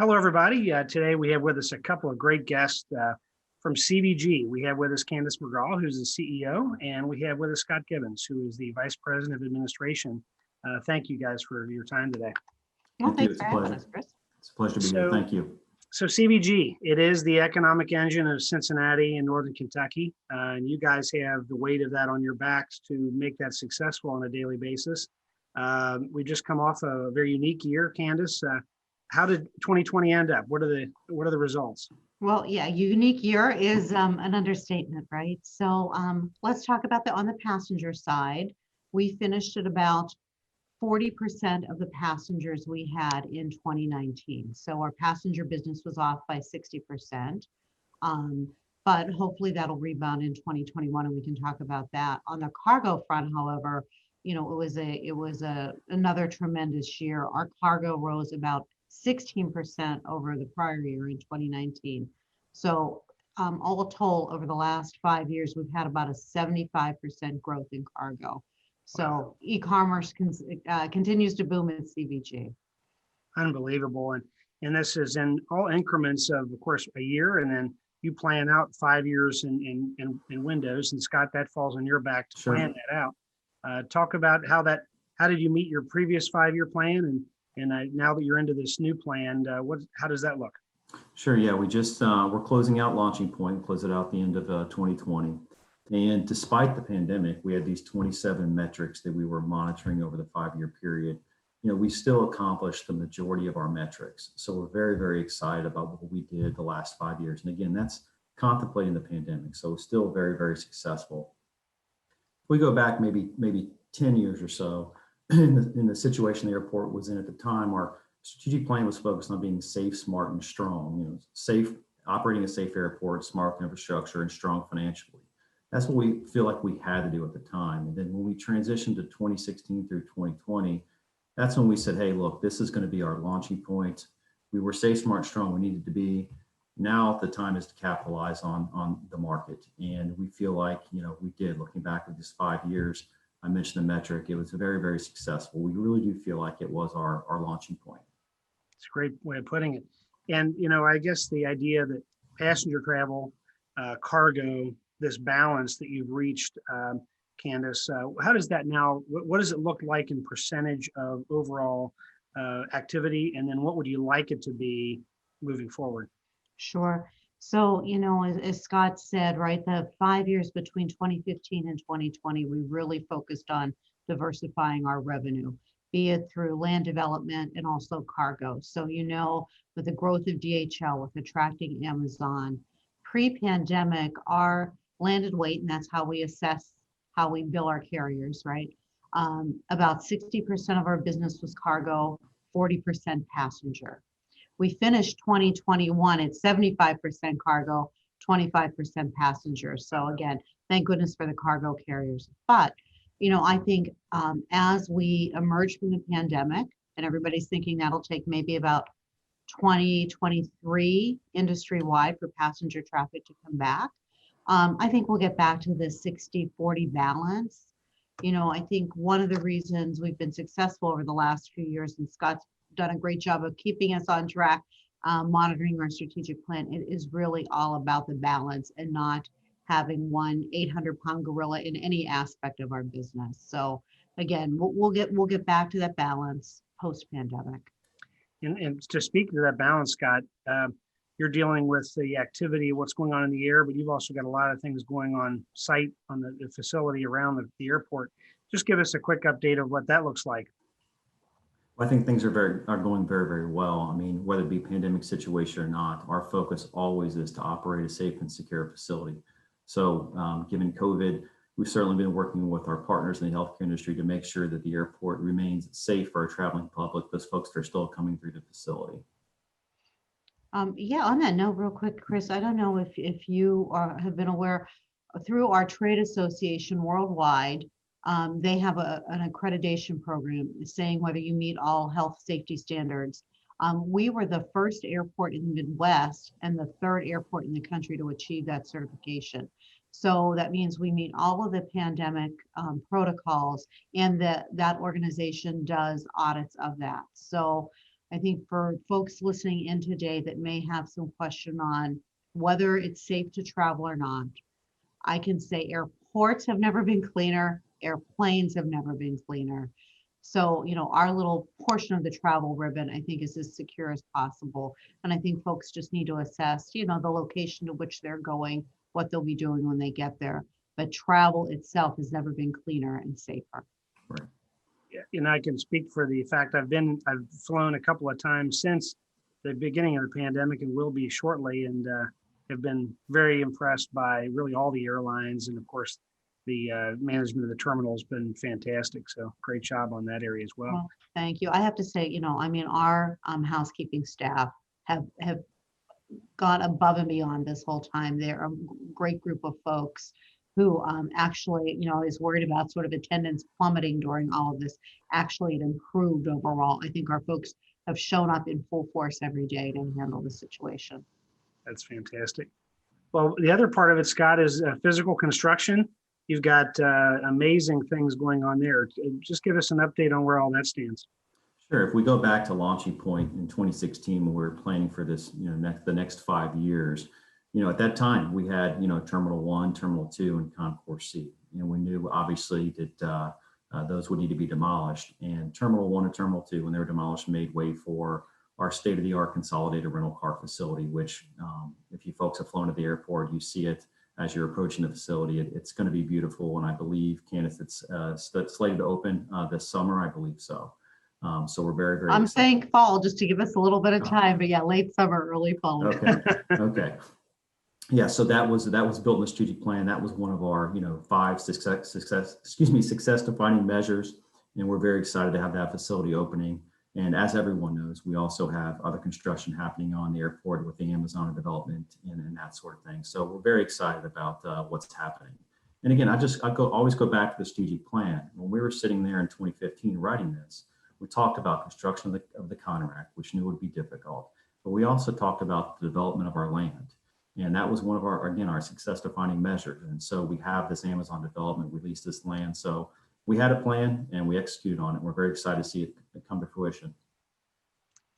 Hello, everybody. Today we have with us a couple of great guests from CVG. We have with us Candace McGraw, who's the CEO, and we have with us Scott Gibbons, who is the Vice President of Administration. Thank you guys for your time today. Well, thanks for having us, Kris. It's a pleasure to be here. Thank you. So CVG, it is the economic engine of Cincinnati and Northern Kentucky, and you guys have the weight of that on your backs to make that successful on a daily basis. We just come off a very unique year, Candace. How did 2020 end up? What are the results? Well, yeah, unique year is an understatement, right? So let's talk about on the passenger side. We finished at about 40% of the passengers we had in 2019. So our passenger business was off by 60%. But hopefully that'll rebound in 2021, and we can talk about that. On the cargo front, however, it was another tremendous year. Our cargo rose about 16% over the prior year in 2019. So all told, over the last 5 years, we've had about a 75% growth in cargo. So wow. E-commerce continues to boom at CVG. Unbelievable. And this is in all increments of course, a year, and then you plan out 5 years in windows. And Scott, that falls on your back to plan that out. Talk about how did you meet your previous 5-year plan, and now that you're into this new plan, how does that look? Sure. Yeah, we just we're closing out launching point, close it out at the end of 2020. And despite the pandemic, we had these 27 metrics that we were monitoring over the 5-year period. We still accomplished the majority of our metrics. So we're very, very excited about what we did the last 5 years. And again, that's contemplating the pandemic. So it's still very, very successful. If we go back maybe 10 years or so, in the situation the airport was in at the time, our strategic plan was focused on being safe, smart, and strong. Safe, operating a safe airport, smart infrastructure, and strong financially. That's what we feel like we had to do at the time. And then when we transitioned to 2016 through 2020, that's when we said, hey, look, this is going to be our launching point. We were safe, smart, strong. We needed to be. Now the time is to capitalize on the market. And we feel like, we did. Looking back at just 5 years, I mentioned the metric. It was very, very successful. We really do feel like it was our launching point. It's a great way of putting it. And, I guess the idea that passenger travel, cargo, this balance that you've reached, Candace, how does that now, what does it look like in percentage of overall activity? And then what would you like it to be moving forward? Sure. So, as Scott said, right, the 5 years between 2015 and 2020, we really focused on diversifying our revenue, be it through land development and also cargo. So, with the growth of DHL, with attracting Amazon, pre-pandemic, our landed weight, and that's how we assess how we bill our carriers, right? About 60% of our business was cargo, 40% passenger. We finished 2021 at 75% cargo, 25% passenger. So again, thank goodness for the cargo carriers. But, I think as we emerge from the pandemic, and everybody's thinking that'll take maybe about 2023 industry-wide for passenger traffic to come back, I think we'll get back to the 60-40 balance. I think one of the reasons we've been successful over the last few years, and Scott's done a great job of keeping us on track, monitoring our strategic plan, it is really all about the balance and not having one 800-pound gorilla in any aspect of our business. So again, we'll get back to that balance post-pandemic. And to speak to that balance, Scott, you're dealing with the activity, what's going on in the air, but you've also got a lot of things going on site on the facility around the airport. Just give us a quick update of what that looks like. I think things are going very, very well. I mean, whether it be pandemic situation or not, our focus always is to operate a safe and secure facility. So given COVID, we've certainly been working with our partners in the healthcare industry to make sure that the airport remains safe for our traveling public, those folks that are still coming through the facility. Yeah, on that note, real quick, Kris, I don't know if you have been aware, through our trade association worldwide, they have an accreditation program saying whether you meet all health safety standards. We were the first airport in the Midwest and the third airport in the country to achieve that certification. So that means we meet all of the pandemic protocols, and that organization does audits of that. So I think for folks listening in today that may have some question on whether it's safe to travel or not, I can say airports have never been cleaner, airplanes have never been cleaner. So, our little portion of the travel ribbon, I think, is as secure as possible. And I think folks just need to assess, the location to which they're going, what they'll be doing when they get there. But travel itself has never been cleaner and safer. Right. Yeah, I can speak for the fact I've flown a couple of times since the beginning of the pandemic and will be shortly, and have been very impressed by really all the airlines, and of course the management of the terminal has been fantastic. So great job on that area as well. Well, thank you. I have to say, our housekeeping staff have gone above and beyond this whole time. They're a great group of folks who actually, is worried about sort of attendance plummeting during all of this. Actually, it improved overall. I think our folks have shown up in full force every day to handle the situation. That's fantastic. Well, the other part of it, Scott, is physical construction. You've got amazing things going on there. Just give us an update on where all that stands. Sure. If we go back to launching point in 2016, when we were planning for this, the next 5 years, at that time we had, Terminal 1, Terminal 2, and Concourse C. We knew obviously that those would need to be demolished. And Terminal 1 and Terminal 2, when they were demolished, made way for our state-of-the-art consolidated rental car facility, which if you folks have flown to the airport, you see it as you're approaching the facility. It's going to be beautiful. And I believe, Candace, it's slated to open this summer, I believe so. So we're very, very I'm excited. saying fall, just to give us a little bit of time, but yeah, late summer, early fall. Okay. Yeah, so that was built in the strategic plan. That was one of our, 5 success defining measures. And we're very excited to have that facility opening. And as everyone knows, we also have other construction happening on the airport with the Amazon development and that sort of thing. So we're very excited about what's happening. And again, always go back to the strategic plan. When we were sitting there in 2015 writing this, we talked about construction of the Conrack, which knew would be difficult. But we also talked about the development of our land. And that was one of our success defining measures. And so we have this Amazon development, we leased this land. So we had a plan and we executed on it. We're very excited to see it come to fruition.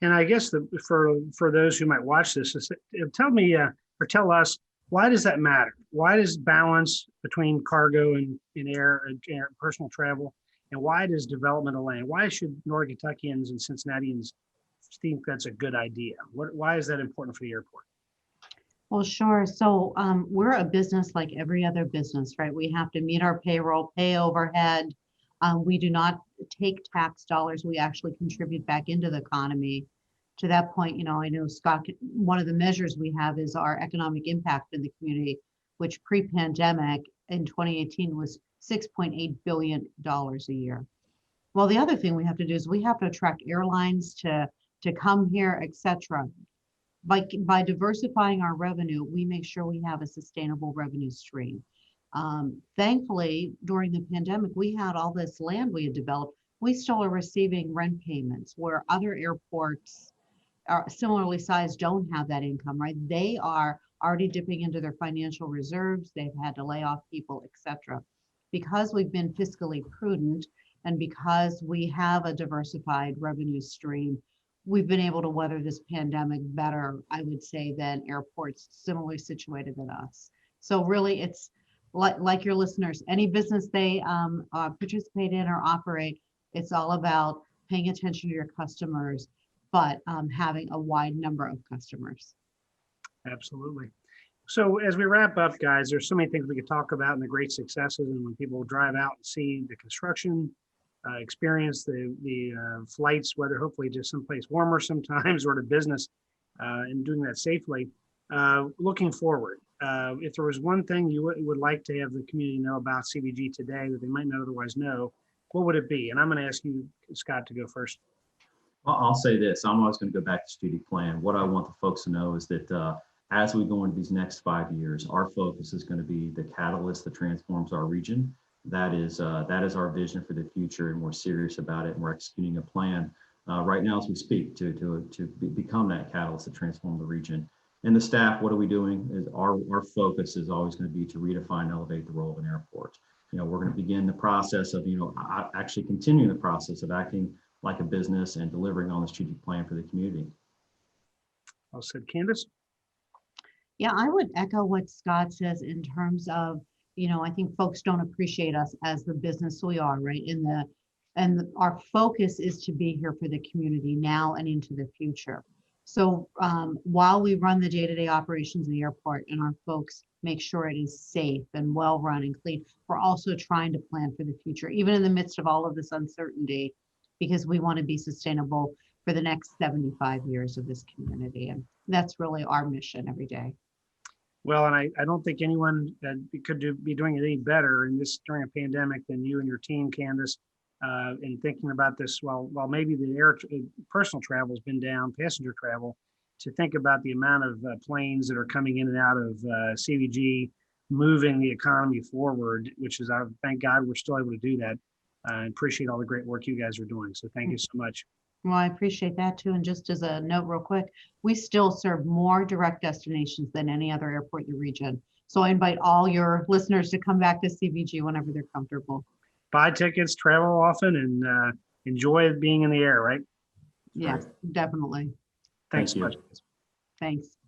And I guess for those who might watch this, tell us, why does that matter? Why does balance between cargo and air personal travel, and why does development of land? Why should Northern Kentuckians and Cincinnatians think that's a good idea? Why is that important for the airport? Well, sure. So we're a business like every other business, right? We have to meet our payroll, pay overhead. We do not take tax dollars. We actually contribute back into the economy. To that point, I know, Scott, one of the measures we have is our economic impact in the community, which pre-pandemic in 2018 was $6.8 billion a year. Well, the other thing we have to do is we have to attract airlines to come here, et cetera. By diversifying our revenue, we make sure we have a sustainable revenue stream. Thankfully, during the pandemic, we had all this land we had developed. We still are receiving rent payments where other airports are similarly sized don't have that income, right? They are already dipping into their financial reserves. They've had to lay off people, et cetera. Because we've been fiscally prudent and because we have a diversified revenue stream, we've been able to weather this pandemic better, I would say, than airports similarly situated than us. So really, it's like your listeners, any business they participate in or operate, it's all about paying attention to your customers, but having a wide number of customers. Absolutely. So as we wrap up, guys, there's so many things we could talk about and the great successes, and when people drive out and see the construction, experience the flights, whether hopefully just someplace warmer sometimes or to business, and doing that safely. Looking forward, if there was one thing you would like to have the community know about CVG today that they might not otherwise know, what would it be? And I'm going to ask you, Scott, to go first. I'll say this. I'm always going to go back to strategic plan. What I want the folks to know is that as we go into these next 5 years, our focus is going to be the catalyst that transforms our region. That is our vision for the future, and we're serious about it. And we're executing a plan right now as we speak to become that catalyst to transform the region. And the staff, what are we doing? Is our focus is always going to be to redefine and elevate the role of an airport. We're going to begin the process of actually continuing the process of acting like a business and delivering on the strategic plan for the community. Well said, Candace. Yeah, I would echo what Scott says in terms of, I think folks don't appreciate us as the business we are, right? And our focus is to be here for the community now and into the future. So while we run the day-to-day operations in the airport and our folks make sure it is safe and well-run and clean, we're also trying to plan for the future, even in the midst of all of this uncertainty, because we want to be sustainable for the next 75 years of this community. And that's really our mission every day. Well, and I don't think anyone that be doing it any better in this during a pandemic than you and your team, Candace, in thinking about this. While maybe the personal travel has been down, passenger travel, to think about the amount of planes that are coming in and out of CVG, moving the economy forward, which is, thank God we're still able to do that. I appreciate all the great work you guys are doing. So thank you so much. Well, I appreciate that too. And just as a note real quick, we still serve more direct destinations than any other airport in the region. So I invite all your listeners to come back to CVG whenever they're comfortable. Buy tickets, travel often, and enjoy being in the air, right? Yes, definitely. Thanks so Thank much. Thanks.